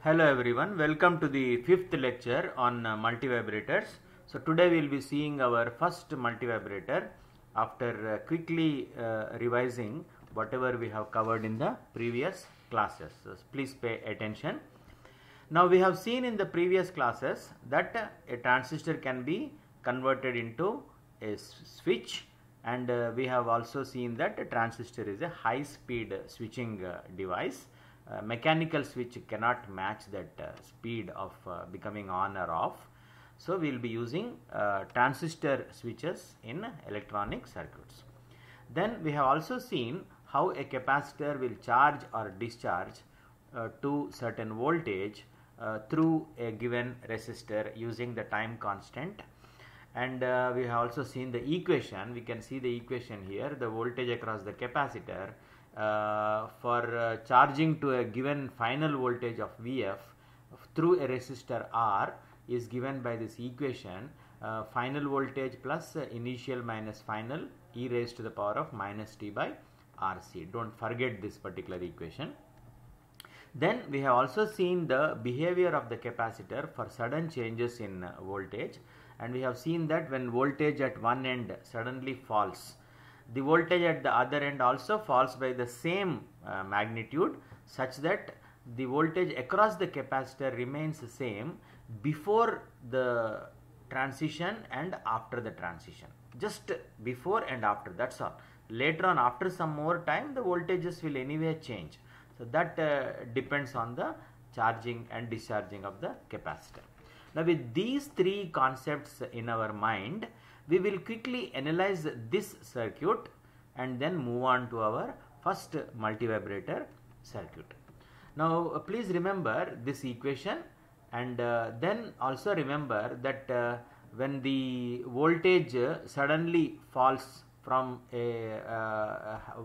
Hello everyone, welcome to the fifth lecture on multivibrators. So today we will be seeing our first multivibrator after quickly revising whatever we have covered in the previous classes. So please pay attention. Now we have seen in the previous classes that a transistor can be converted into a switch, and we have also seen that a transistor is a high speed switching device. Mechanical switch cannot match that speed of becoming on or off. So we will be using transistor switches in electronic circuits. Then we have also seen how a capacitor will charge or discharge to certain voltage through a given resistor using the time constant. And we have also seen the equation. We can see the equation here. The voltage across the capacitor for charging to a given final voltage of Vf through a resistor R is given by this equation, final voltage plus initial minus final e raised to the power of minus t by Rc. Don't forget this particular equation. Then we have also seen the behavior of the capacitor for sudden changes in voltage, and we have seen that when voltage at one end suddenly falls, the voltage at the other end also falls by the same magnitude, such that the voltage across the capacitor remains the same before the transition and after the transition. Just before and after, that's all. Later on, after some more time, the voltages will anyway change. So that depends on the charging and discharging of the capacitor. Now with these three concepts in our mind, we will quickly analyze this circuit and then move on to our first multivibrator circuit. Now please remember this equation, and then also remember that when the voltage suddenly falls from a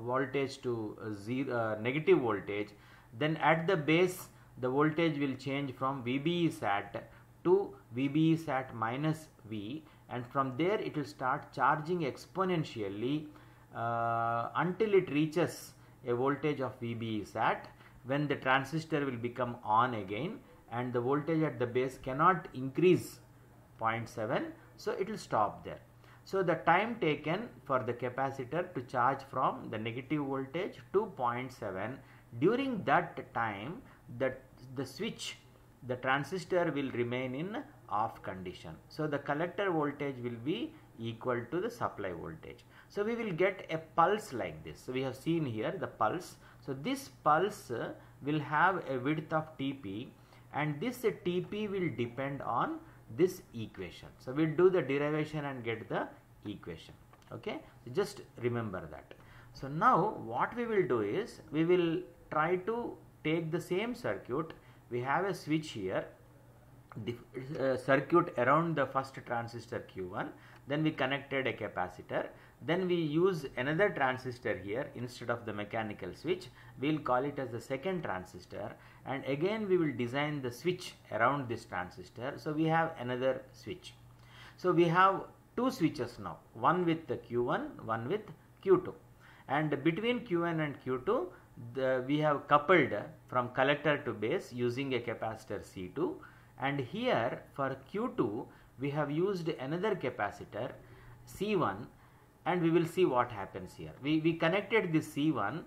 voltage to negative voltage, then at the base the voltage will change from VBE sat to VBE sat minus V, and from there it will start charging exponentially until it reaches a voltage of VBE sat, when the transistor will become on again and the voltage at the base cannot increase 0.7, so it will stop there. So the time taken for the capacitor to charge from the negative voltage to 0.7, during that time the switch, the transistor will remain in off condition. So the collector voltage will be equal to the supply voltage. So we will get a pulse like this. So we have seen here the pulse. So this pulse will have a width of Tp, and this Tp will depend on this equation. So we'll do the derivation and get the equation. Okay, so just remember that. So now what we will do is we will try to take the same circuit. We have a switch here, the circuit around the first transistor Q1, then we connected a capacitor, then we use another transistor here instead of the mechanical switch. We will call it as the second transistor, and again we will design the switch around this transistor. So we have another switch. So we have two switches now, one with the Q1, one with Q2, and between Q1 and Q2 we have coupled from collector to base using a capacitor C2, and here for Q2 we have used another capacitor C1, and we will see what happens here. We connected this C1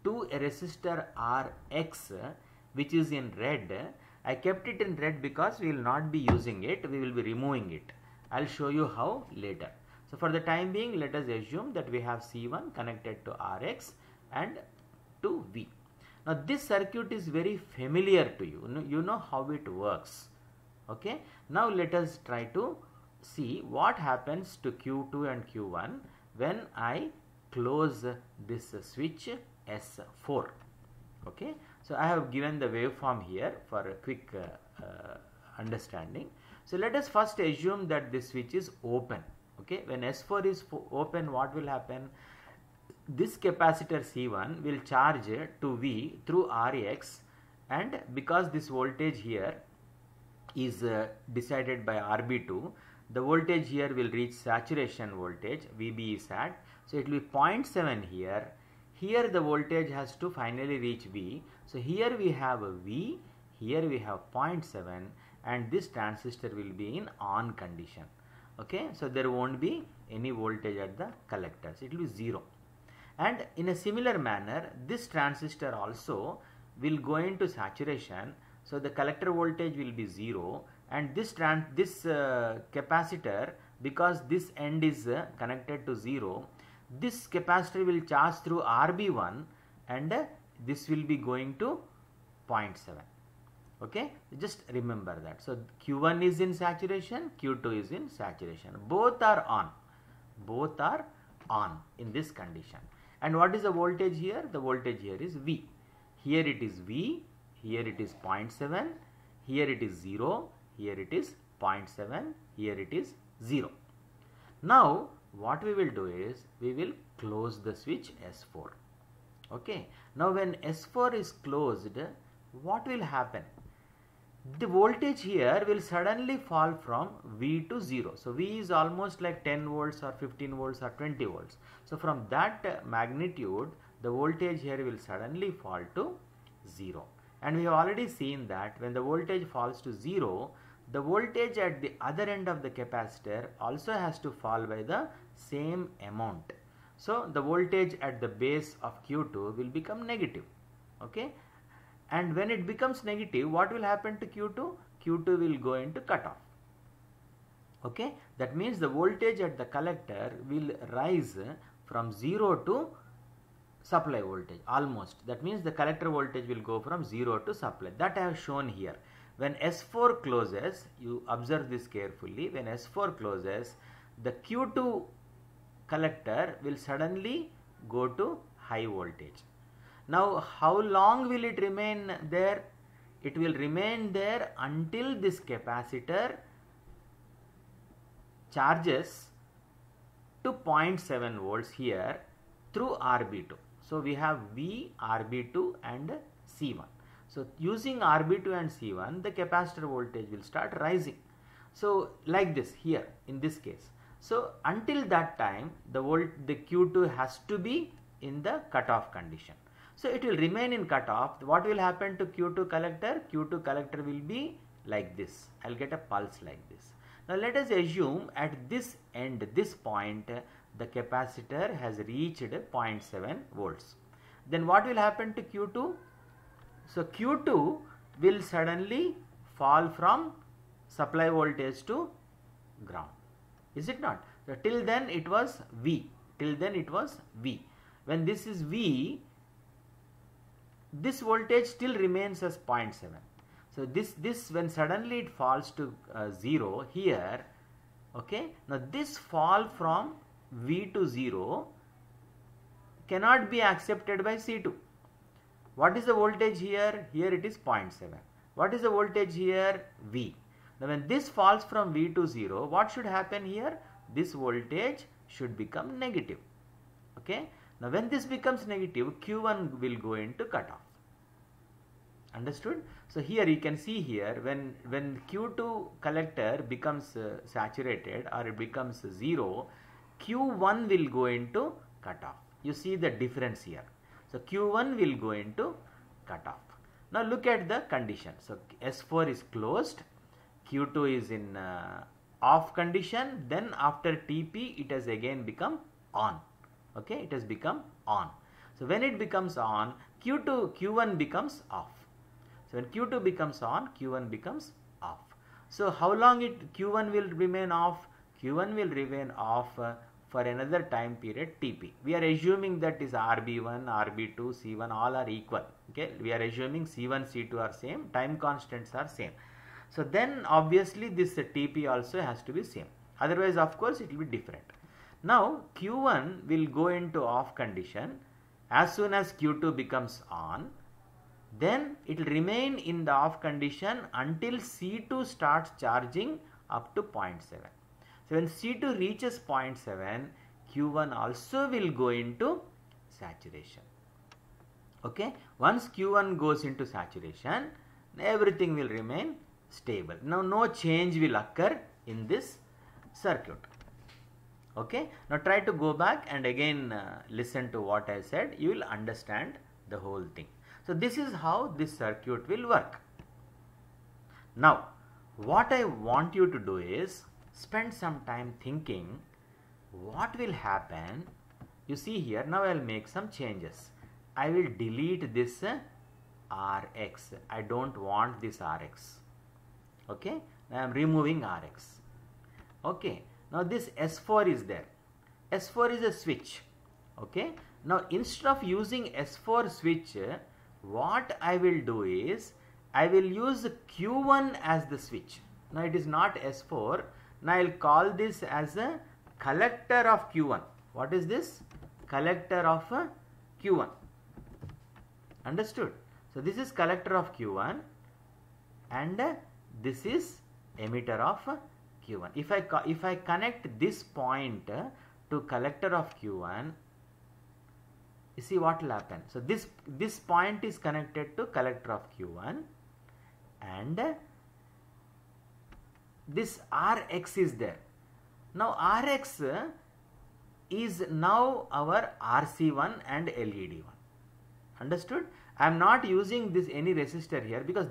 to a resistor Rx, which is in red. I kept it in red because we will not be using it, we will be removing it. I will show you how later. So for the time being, let us assume that we have C1 connected to Rx and to V. Now this circuit is very familiar to you. You know how it works. Okay. Now let us try to see what happens to Q2 and Q1 when I close this switch S4. Okay. So I have given the waveform here for a quick understanding. So let us first assume that this switch is open. Okay. When S4 is open, what will happen? This capacitor C1 will charge to V through Rx, and because this voltage here is decided by RB2, the voltage here will reach saturation voltage, VBE sat. So it will be 0.7 here. Here the voltage has to finally reach V. So here we have a V, here we have 0.7, and this transistor will be in on condition. Okay, so there won't be any voltage at the collectors, it will be 0. And in a similar manner, this transistor also will go into saturation, so the collector voltage will be 0, and this capacitor, because this end is connected to 0, this capacitor will charge through RB1, and this will be going to 0.7. Okay, just remember that. So Q1 is in saturation, Q2 is in saturation. Both are on in this condition. And what is the voltage here? The voltage here is V. Here it is V, here it is 0.7, here it is 0, here it is 0.7, here it is 0. Now what we will do is, we will close the switch S4. Okay, now when S4 is closed, what will happen? The voltage here will suddenly fall from V to 0. So V is almost like 10 volts or 15 volts or 20 volts. So from that magnitude, the voltage here will suddenly fall to 0. And we have already seen that when the voltage falls to 0, the voltage at the other end of the capacitor also has to fall by the same amount. So the voltage at the base of Q2 will become negative. Okay. And when it becomes negative, what will happen to Q2? Q2 will go into cutoff. Okay, that means the voltage at the collector will rise from 0 to supply voltage almost. That means the collector voltage will go from 0 to supply. That I have shown here. When S4 closes, you observe this carefully. When S4 closes, the Q2 collector will suddenly go to high voltage. Now, how long will it remain there? It will remain there until this capacitor charges to 0.7 volts here through RB2. So, we have V, RB2 and C1. So, using RB2 and C1, the capacitor voltage will start rising. So, like this here in this case. So, until that time, the Q2 has to be in the cutoff condition. So it will remain in cutoff. What will happen to Q2 collector? Q2 collector will be like this. I'll get a pulse like this. Now let us assume at this end, this point, the capacitor has reached 0.7 volts. Then what will happen to Q2? So Q2 will suddenly fall from supply voltage to ground. Is it not? So till then it was V. Till then it was V. When this is V, this voltage still remains as 0.7. So this when suddenly it falls to 0 here, okay, now this fall from V to 0 cannot be accepted by C2. What is the voltage here? Here it is 0.7. What is the voltage here? V. Now when this falls from V to 0, what should happen here? This voltage should become negative. Okay. Now when this becomes negative, Q1 will go into cutoff. Understood? So here you can see here when Q2 collector becomes saturated or it becomes 0, Q1 will go into cutoff. You see the difference here. So Q1 will go into cutoff. Now look at the condition. So S4 is closed, Q2 is in off condition, then after TP it has again become on. Okay, it has become on. So when it becomes on, Q1 becomes off. So when Q2 becomes on, Q1 becomes off. So how long Q1 will remain off? Q1 will remain off for another time period TP. We are assuming that is RB1, RB2, C1 all are equal. Okay, we are assuming C1, C2 are same, time constants are same. So then obviously this TP also has to be same. Otherwise of course it will be different. Now Q1 will go into off condition as soon as Q2 becomes on. Then it will remain in the off condition until C2 starts charging up to 0.7. So when C2 reaches 0.7, Q1 also will go into saturation. Okay. Once Q1 goes into saturation, everything will remain stable. Now no change will occur in this circuit. Okay. Now try to go back and again listen to what I said. You will understand the whole thing. So this is how this circuit will work. Now, what I want you to do is spend some time thinking what will happen. You see here, now I will make some changes. I will delete this Rx. I don't want this Rx. Okay, I am removing Rx. Okay, now this S4 is there. S4 is a switch. Okay, now instead of using S4 switch, what I will do is I will use Q1 as the switch. Now it is not S4. Now I will call this as a collector of Q1. What is this? Collector of Q1. Understood? So this is collector of Q1 and this is emitter of Q1. If I connect this point to collector of Q1, you see what will happen. So this point is connected to collector of Q1 and this Rx is there. Now Rx is now our RC1 and LED1. Understood? I am not using this any resistor here because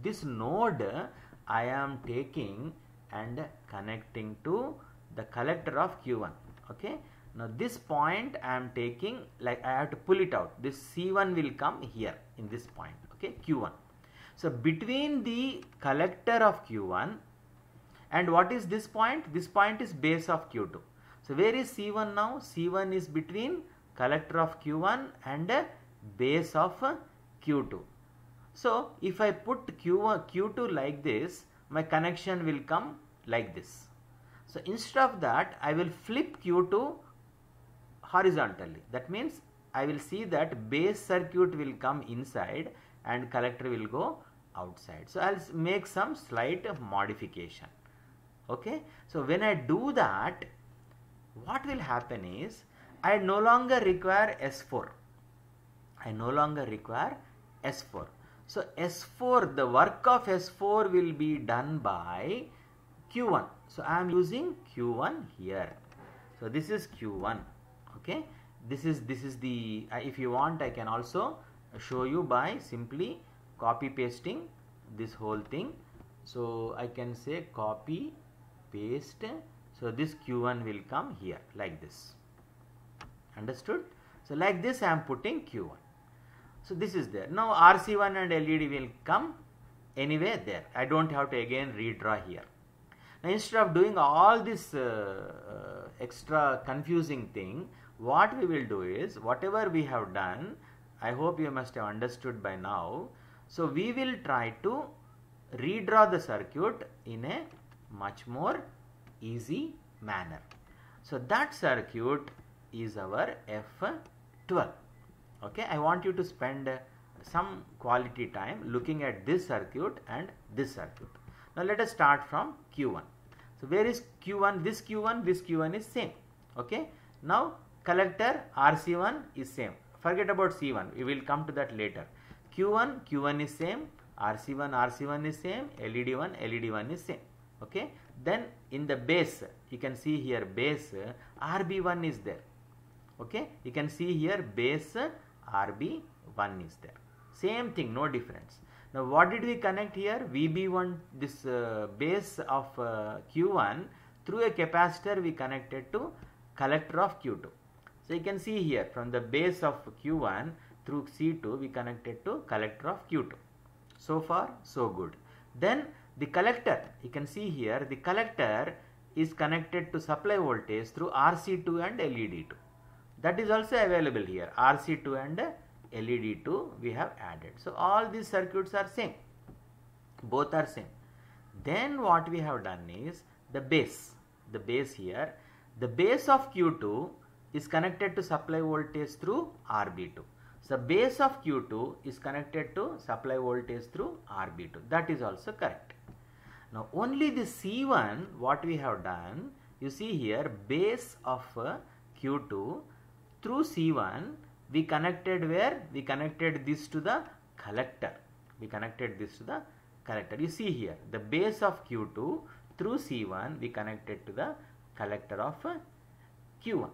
this node I am taking and connecting to the collector of Q1. Okay. Now this point I am taking, like I have to pull it out. This C1 will come here in this point. Okay, Q1. So between the collector of Q1 and what is this point? This point is base of Q2. So where is C1 now? C1 is between collector of Q1 and base of Q2. So if I put Q2 like this, my connection will come like this. So instead of that, I will flip Q2 horizontally. That means I will see that base circuit will come inside and collector will go outside. So I'll make some slight modification. Okay. So when I do that, what will happen is I no longer require S4. I no longer require S4. So S4, the work of S4 will be done by Q1. So I am using Q1 here. So this is Q1. Okay. This is the, if you want, I can also show you by simply copy pasting this whole thing. So I can say copy paste. So this Q1 will come here like this. Understood? So like this I am putting Q1. So this is there. Now RC1 and LED will come anyway there. I don't have to again redraw here. Now instead of doing all this extra confusing thing, what we will do is whatever we have done, I hope you must have understood by now. So we will try to redraw the circuit in a much more easy manner. So that circuit is our F12. Okay, I want you to spend some quality time looking at this circuit and this circuit. Now let us start from Q1. So where is Q1? This Q1 is same. Okay. Now collector RC1 is same. Forget about C1. We will come to that later. Q1 is same. RC1 is same. LED1 is same. Okay. Then in the base, you can see here base RB1 is there. Okay. You can see here base RB1 is there. Same thing, no difference. Now what did we connect here? VB1, this base of Q1 through a capacitor we connected to collector of Q2. So you can see here from the base of Q1 through C2 we connected to collector of Q2. So far so good. Then the collector, you can see here the collector is connected to supply voltage through RC2 and LED2. That is also available here. RC2 and LED2 we have added. So all these circuits are same. Both are same. Then what we have done is the base. The base here. The base of Q2 is connected to supply voltage through RB2. So base of Q2 is connected to supply voltage through RB2. That is also correct. Now only the C1, what we have done, you see here base of Q2 through C1 we connected where? We connected this to the collector. We connected this to the collector. You see here the base of Q2 through C1 we connected to the collector of Q1.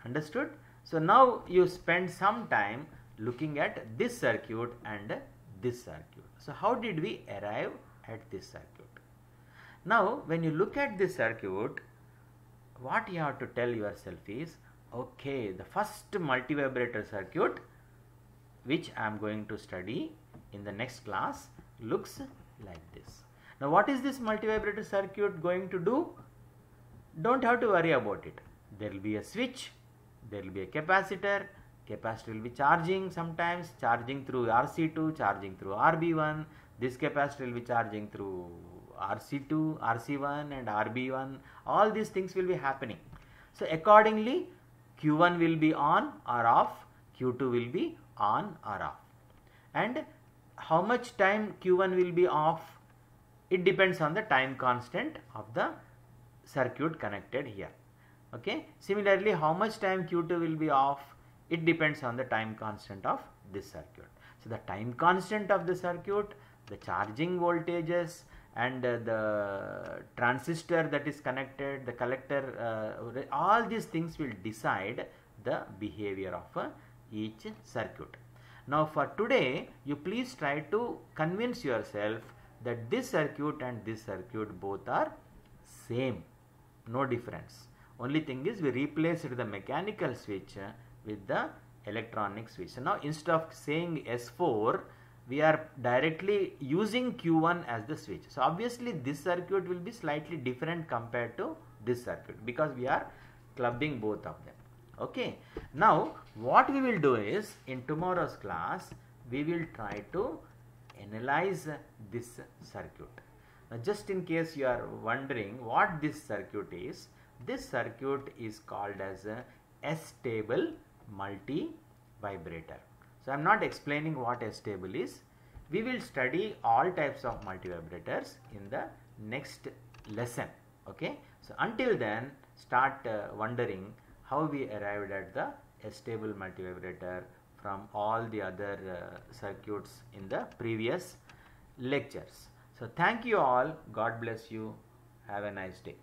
Understood? So now you spend some time looking at this circuit and this circuit. So how did we arrive at this circuit? Now when you look at this circuit, what you have to tell yourself is, okay, the first multivibrator circuit which I am going to study in the next class looks like this. Now what is this multivibrator circuit going to do? Don't have to worry about it. There will be a switch, there will be a capacitor will be charging, sometimes charging through RC2, charging through RB1, this capacitor will be charging through RC2, RC1 and RB1, all these things will be happening. So accordingly Q1 will be on or off, Q2 will be on or off. And how much time Q1 will be off? It depends on the time constant of the circuit connected here. Okay. Similarly, how much time Q2 will be off? It depends on the time constant of this circuit. So the time constant of the circuit, the charging voltages and the transistor that is connected, the collector, all these things will decide the behavior of each circuit. Now for today, you please try to convince yourself that this circuit and this circuit both are same, no difference. Only thing is we replaced the mechanical switch with the electronic switch. So now instead of saying S4, we are directly using Q1 as the switch. So obviously this circuit will be slightly different compared to this circuit because we are clubbing both of them. Okay. Now what we will do is, in tomorrow's class we will try to analyze this circuit. Now just in case you are wondering what this circuit is, this circuit is called as a S-stable multi-vibrator. So I am not explaining what S-stable is. We will study all types of multivibrators in the next lesson. Okay. So until then, start wondering how we arrived at the S-stable multivibrator from all the other circuits in the previous lectures. So thank you all. God bless you. Have a nice day.